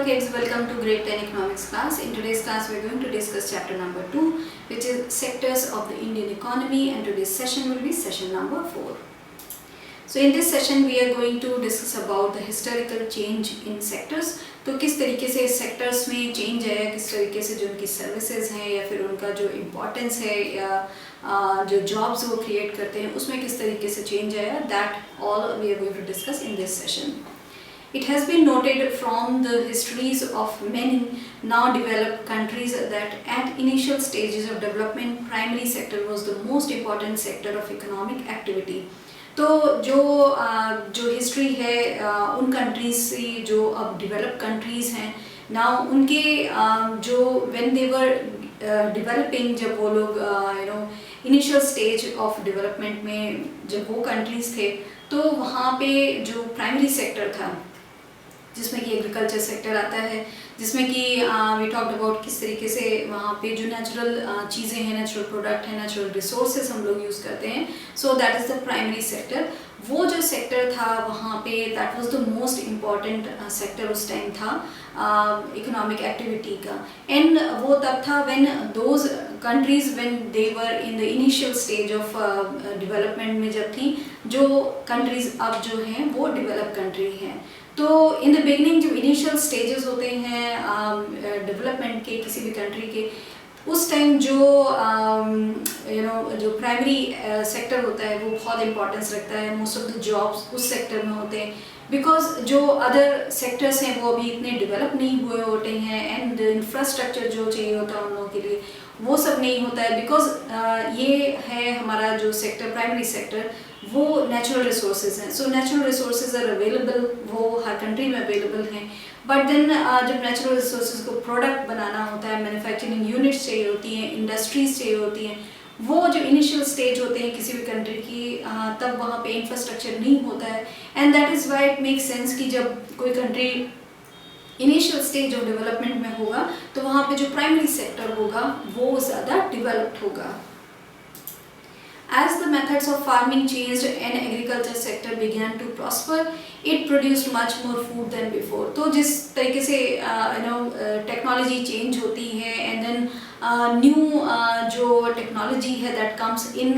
kids, welcome to grade 10 economics class. In today's class we are going to discuss chapter number 2, which is sectors of the Indian economy, and today's session will be session number 4. So in this session we are going to discuss about the historical change in sectors. तो किस तरीके से sectors में change आया, किस तरीके से जो उनकी services हैं या फिर उनका जो importance है या जो jobs वो create करते हैं उसमें किस तरीके से change आया, that all we are going to discuss in this session. It has been noted from the histories of many now developed countries that at initial stages of development, primary sector was the most important sector of economic activity. तो जो history है उन countries से जो अब develop countries हैं ना, उनके जो व्हेन दे वर डेवलपिंग, जब वो लोग इनिशियल स्टेज ऑफ डेवलपमेंट में जब वो कंट्रीज थे, तो वहाँ पे जो प्राइमरी सेक्टर था जिसमें कि एग्रीकल्चर सेक्टर आता है, जिसमें कि वी टॉक्ड अबाउट किस तरीके से वहाँ पे जो नेचुरल चीज़ें हैं, नेचुरल प्रोडक्ट है, नेचुरल रिसोर्सेज हम लोग यूज़ करते हैं. So that is the primary sector. वो जो सेक्टर था वहाँ पे that was the most important sector उस टाइम था इकोनॉमिक एक्टिविटी का. एंड वो तब था when those countries when they were in the initial stage of development में जब थी, जो कंट्रीज अब जो हैं वो डेवलप कंट्री हैं. तो इन द बिगनिंग जो इनिशियल स्टेजेस होते हैं डेवलपमेंट के किसी भी कंट्री के, उस टाइम जो जो प्राइमरी सेक्टर होता है वो बहुत इंपॉर्टेंस रखता है. मोस्ट ऑफ द जॉब्स उस सेक्टर में होते हैं बिकॉज जो अदर सेक्टर्स हैं वो अभी इतने डेवलप नहीं हुए होते हैं, एंड इंफ्रास्ट्रक्चर जो चाहिए होता है उन लोगों के लिए वो सब नहीं होता है. बिकॉज ये है हमारा जो सेक्टर प्राइमरी सेक्टर, वो नेचुरल रिसोर्सेज हैं. So natural resources are available, वो हर कंट्री में अवेलेबल हैं. बट देन जब नेचुरल रिसोर्सेज को प्रोडक्ट बनाना होता है, मैन्युफैक्चरिंग यूनिट्स चाहिए होती हैं, इंडस्ट्रीज चाहिए होती हैं, वो जो इनिशियल स्टेज होते हैं किसी भी कंट्री की, तब वहाँ पे इंफ्रास्ट्रक्चर नहीं होता है. And that is why it make sense कि जब कोई country initial stage of development में होगा तो वहाँ पे जो प्राइमरी सेक्टर होगा वो ज़्यादा डेवलप्ड होगा. As the methods of farming changed and agriculture sector began to prosper, it produced much more food than before. तो जिस तरीके से technology change होती है, and then new जो technology है that comes in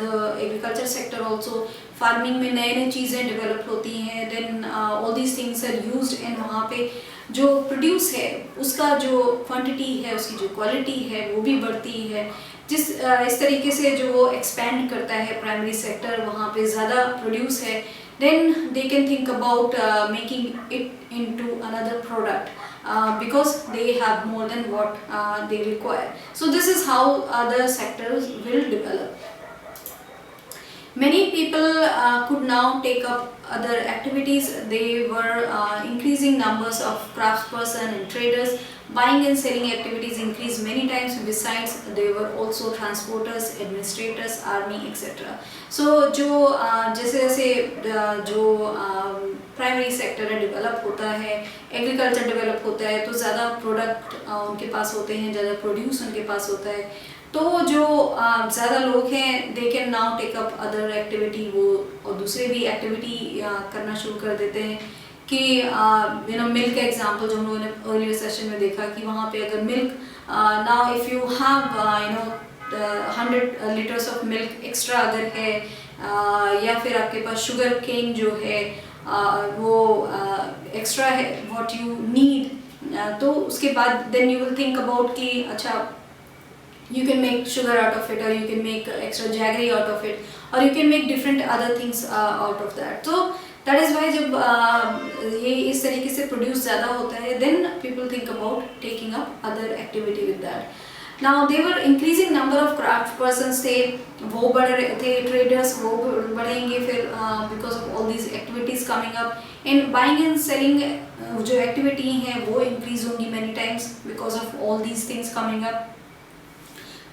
the agriculture sector also, farming में नए चीज़ें develop होती हैं, then all these things are used, and वहाँ पे जो प्रोड्यूस है उसका जो क्वांटिटी है, उसकी जो क्वालिटी है वो भी बढ़ती है. इस तरीके से जो वो एक्सपेंड करता है प्राइमरी सेक्टर, वहाँ पे ज़्यादा प्रोड्यूस है, then they can think about making it into another product because they have more than what they require. So this is how other sectors will develop. Many people could now take up other activities. They were increasing numbers of craftsperson and traders. Buying and selling activities increased many times. Besides, there were also transporters, administrators, army, etc. So जो जैसे जैसे जो primary sector develop होता है, agriculture develop होता है, तो ज़्यादा प्रोडक्ट उनके पास होते हैं, ज़्यादा प्रोड्यूस उनके पास होता है. तो जो ज़्यादा लोग हैं they can now take up other activity, वो और दूसरे भी एक्टिविटी करना शुरू कर देते हैं. कि मिल्क का एग्जांपल जो हम लोगों ने अर्लियर सेशन में देखा कि वहाँ पे अगर milk now if you have 100 litres of milk extra अगर है, या फिर आपके पास शुगर केन जो है वो एक्स्ट्रा है व्हाट यू नीड, तो उसके बाद then you will think about कि अच्छा you can make sugar out of it, or you can make extra jaggery out of it, or you can make different other things out of that. So that is why जब ये इस तरीके से produce ज़्यादा होता है, then people think about taking up other activity with that. Now they were increasing number of craft persons थे, वो बढ़ रहे थे, traders वो बढ़ेंगे फिर because of all these activities coming up, and buying and selling जो activity हैं वो increase होंगी many times because of all these things coming up.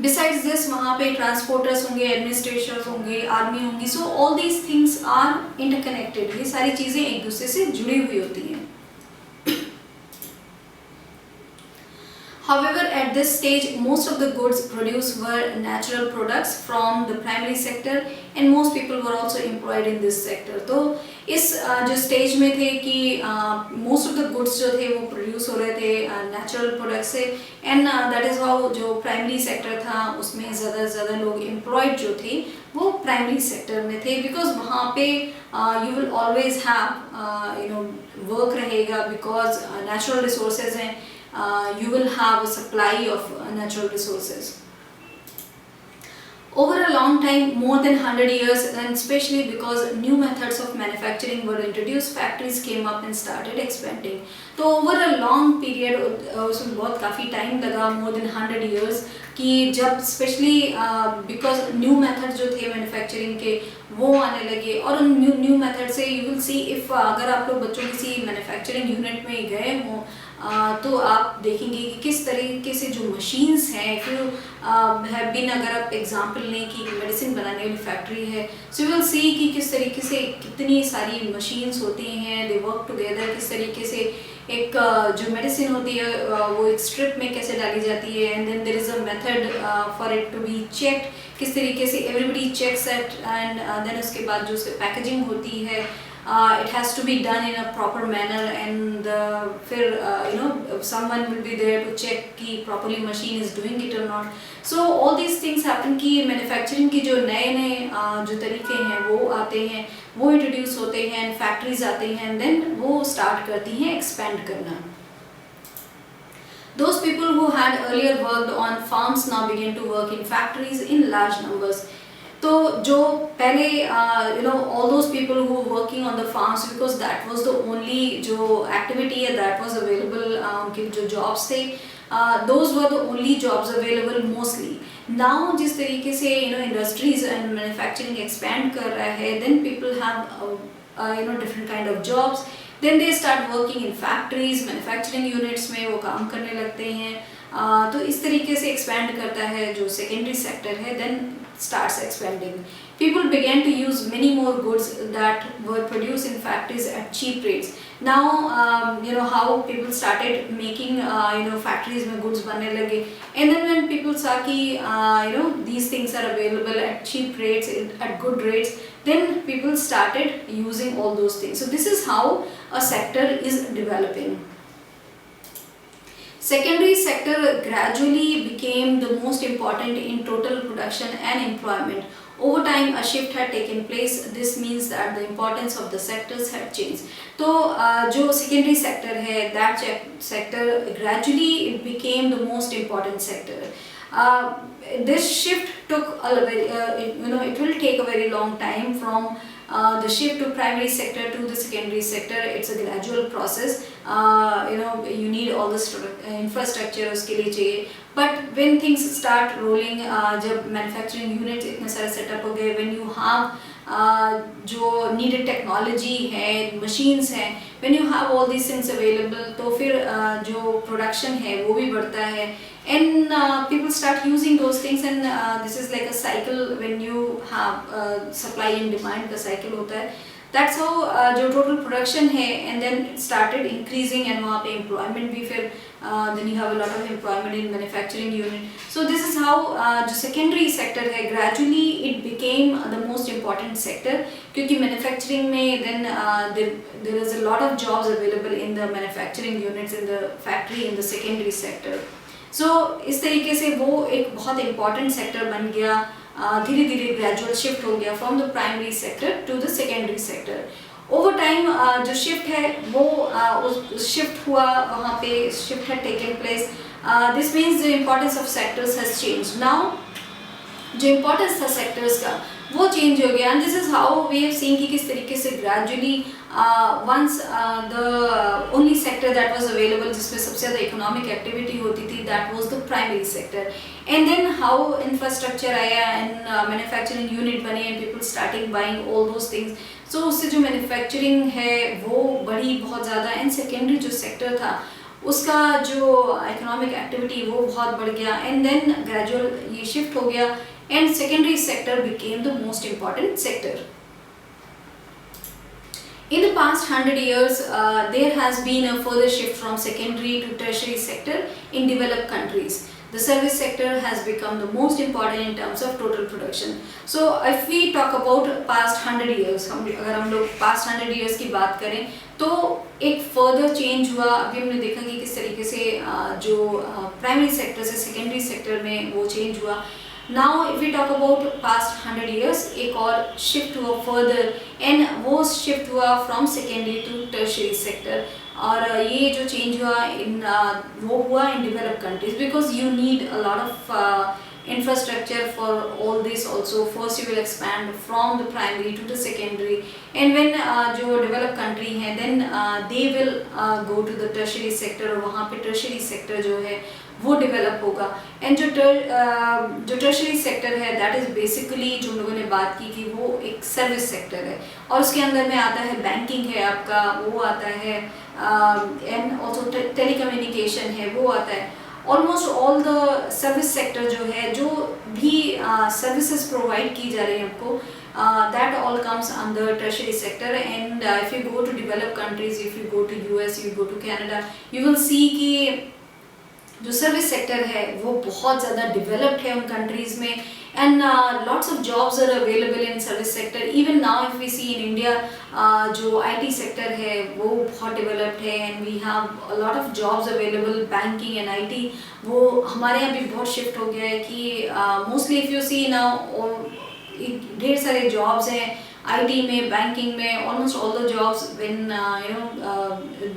Besides this, वहाँ पे ट्रांसपोर्टर्स होंगे, एडमिनिस्ट्रेटर्स होंगे, आर्मी होंगी. So all these things are interconnected. ये सारी चीज़ें एक दूसरे से जुड़ी हुई होती हैं. However, at this stage, most of the goods produced were natural products from the primary sector, and most people were also employed in this sector. तो इस जो स्टेज में थे कि मोस्ट ऑफ द गुड्स जो थे वो प्रोड्यूस हो रहे थे नेचुरल प्रोडक्ट से, एंड दैट इज़ हाउ जो प्राइमरी सेक्टर था उसमें ज़्यादा से ज़्यादा लोग एम्प्लॉयड जो थे वो प्राइमरी सेक्टर में थे, बिकॉज वहाँ पे you will always have work रहेगा, बिकॉज नेचुरल रिसोर्सेज हैं, you will have a supply of natural resources. Over a long time, more than 100 years, and especially because new methods of manufacturing were introduced, factories came up and started expanding. तो over a long period, उसमें बहुत काफ़ी time लगा, more than 100 years, कि जब specially because new method जो थे manufacturing के वो आने लगे, और उन न्यू मेथड से यू विल सी, इफ़ अगर आप लोग बच्चों किसी मैन्युफैक्चरिंग यूनिट में गए हों तो आप देखेंगे कि किस तरीके से जो मशीन्स हैं, इफ़ यू हैव बीन, अगर आप एग्जांपल लें कि मेडिसिन बनाने वाली फैक्ट्री है, सो यू विल सी कि किस तरीके से कितनी सारी मशीन्स होती हैं, दे वर्क टुगेदर, किस तरीके से एक जो मेडिसिन होती है वो एक स्ट्रिप में कैसे डाली जाती है, and then there is a method for it to be checked, किस तरीके से everybody checks it, and then उसके बाद जो उसकी पैकेजिंग होती है, it has to be done in a proper manner, and फिर someone will be there to check कि properly machine is doing it or not. So all these things happen कि manufacturing की जो नए जो तरीके हैं वो आते हैं, वो introduce होते हैं, and factories आते हैं, and then वो start करती हैं expand करना. Those people who had earlier worked on farms now began to work in factories in large numbers. तो जो पहले all those people who were working on the farms, because that was the only जो activity है that was available, उनके जो jobs थे, those were the only jobs available mostly. Now जिस तरीके से industries and manufacturing expand कर रहा है, then people have different kind of jobs, then they start working in factories, manufacturing units में वो काम करने लगते हैं, तो इस तरीके से expand करता है जो secondary sector है, then starts expanding. People began to use many more goods that were produced in factories at cheap rates. Now how people started making factories में goods बनने लगे, and then when people saw कि these things are available at cheap rates, at good rates, then people started using all those things. So this is how a sector is developing. Secondary sector gradually became the most important in total production and employment. Over time, a shift had taken place. This means that the importance of the sectors had changed. तो जो secondary sector है, that sector gradually it became the most important sector. This shift took a very, it will take a very long time from the shift to primary sector to the secondary sector. It's a gradual process. You need all this infrastructure उसके लिए चाहिए. But when things start rolling, जब manufacturing units इतने सारे setup हो गए, when you have जो needed technology है, machines हैं, when you have all these things available, तो फिर जो production है वो भी बढ़ता है, and people start using those things, and this is like a cycle. When you have supply and demand का cycle होता है, that's how जो total production है, and then it started increasing, and वहाँ पे employment भी फिर then you have a lot of employment in manufacturing unit. So this is how जो secondary sector है, gradually it became the most important sector, क्योंकि manufacturing में then there is a lot of jobs available in the manufacturing units, in the factory, in the secondary sector. So इस तरीके से वो एक बहुत important sector बन गया, धीरे धीरे gradual shift हो गया from the primary sector to the secondary sector. Over time जो shift है वो उस shift हुआ, वहाँ पे shift had taken place. This means the importance of sectors has changed. Now जो importance था sectors का वो change हो गया, and this is how we have seen कि किस तरीके से gradually once the only sector that was available जिसमें सबसे ज़्यादा economic activity होती थी, that was the primary sector, and then how infrastructure आया and manufacturing unit बने and people starting buying all those things. So उससे जो manufacturing है वो बढ़ी बहुत ज़्यादा, and secondary जो sector था उसका जो economic activity वो बहुत बढ़ गया, and then gradual ये shift हो गया, and secondary sector became the most important sector. In the past 100 years, there has been a further shift from secondary to tertiary sector in developed countries. the service sector has become the most important in terms of total production. So if we talk about past 100 years, अगर हम लोग past 100 years की बात करें तो एक further change हुआ. अभी हमने देखा कि किस तरीके से जो प्राइमरी सेक्टर से सेकेंडरी सेक्टर में वो चेंज हुआ. Now if we talk about past 100 years, एक और शिफ्ट हुआ फर्दर, एंड वो शिफ्ट हुआ from secondary to tertiary sector. और ये जो चेंज हुआ वो हुआ in developed countries, because you need a lot of infrastructure for all this also. First you will expand from the primary to the secondary, and when जो developed country है then they will go to the tertiary sector, और वहाँ पे tertiary sector जो है वो develop होगा. And जो टर्शियरी सेक्टर है दैट इज़ बेसिकली जो हम लोगों ने बात की कि वो एक सर्विस सेक्टर है, और उसके अंदर में आता है बैंकिंग है आपका, वो आता है एंड ऑल्सो टेलीकम्युनिकेशन है, वो आता है. Almost all the service sector जो है, जो भी सर्विसेज प्रोवाइड की जा रही है आपको, that all comes under tertiary sector. And if you go to developed countries, if you go to US, you go to Canada, you will see कि जो सर्विस सेक्टर है वो बहुत ज़्यादा डेवलप्ड है उन कंट्रीज़ में, and lots of jobs are available in service sector. Even now if we see in India जो आईटी सेक्टर है वो बहुत डेवलप्ड है, and we have a lot of jobs available. Banking and IT वो हमारे यहाँ भी बहुत शिफ्ट हो गया है कि mostly if you see now ढेर सारे जॉब्स हैं आईटी में, बैंकिंग में. Almost all the jobs when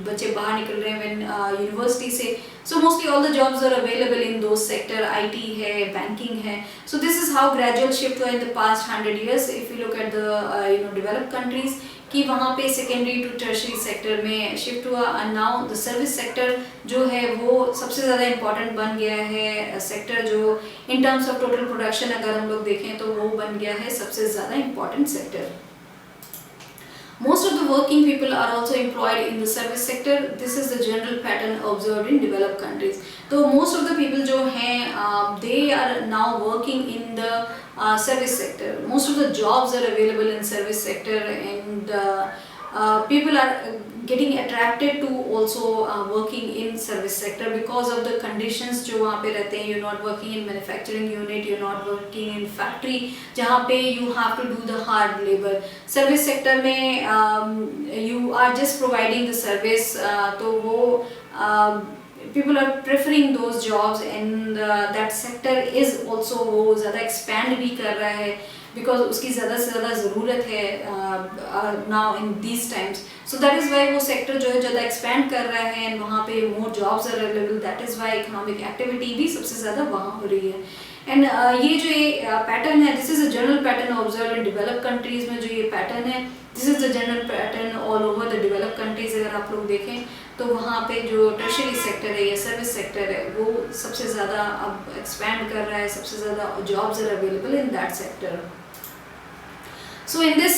बच्चे बाहर निकल रहे हैं व्हेन यूनिवर्सिटी से, so mostly all the jobs are available in those sector. IT है, banking है. So this is how gradual shift हुआ in the past 100 years. If you look at the developed countries, कि वहाँ पे secondary to tertiary sector में shift हुआ, and now the service sector जो है वो सबसे ज़्यादा important बन गया है sector, जो in terms of total production अगर हम लोग देखें तो वो बन गया है सबसे ज़्यादा important sector. Most of the working people are also employed in the service sector. This is the general pattern observed in developed countries. So most of the people जो हैं they are now working in the service sector. Most of the jobs are available in service sector, and people are getting attracted to also working in service sector because of the conditions जो वहाँ पे रहते हैं. You're not working in manufacturing unit, you're not working in factory जहाँ पे you have to do the hard labor. Service sector में you are just providing the service, तो वो people are preferring those jobs, and that sector is also वो ज़्यादा expand भी कर रहा है because उसकी ज़्यादा से ज़्यादा ज़रूरत है now in these times. So that is why वो sector जो है ज़्यादा expand कर रहा है, and वहाँ पे more jobs are available. That is why economic activity भी सबसे ज़्यादा वहाँ हो रही है. एंड ये जो ये पैटर्न है, this is a general pattern observe in developed countries में. जो ये पैटर्न है this is the general pattern all over the developed countries. अगर आप लोग देखें तो वहाँ पे जो टर्शियरी सेक्टर है या सर्विस सेक्टर है वो सबसे ज़्यादा अब एक्सपैंड कर रहा है, सबसे ज़्यादा jobs are available in that sector. So in this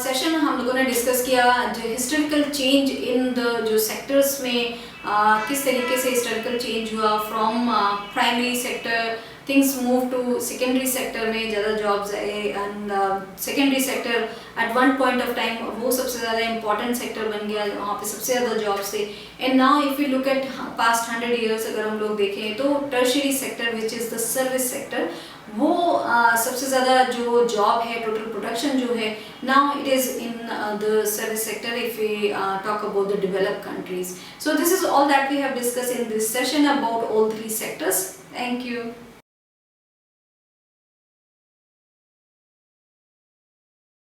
session हम लोगों ने डिस्कस किया जो हिस्टोरिकल चेंज इन द जो सेक्टर्स में किस तरीके से हिस्टोरिकल चेंज हुआ from primary sector. Things move to secondary sector में ज़्यादा जॉब्स आए, and secondary sector at one point of time वो सबसे ज़्यादा इंपॉर्टेंट सेक्टर बन गया, वहाँ पे सबसे ज़्यादा जॉब्स थे. And now if you look at past 100 years अगर हम लोग देखें तो tertiary sector which is the service sector वो सबसे ज़्यादा जो जॉब है, टोटल प्रोडक्शन जो है now it is in the service sector if we talk about the developed countries. So this is all that we have discuss in this session about all 3 sectors. Thank you.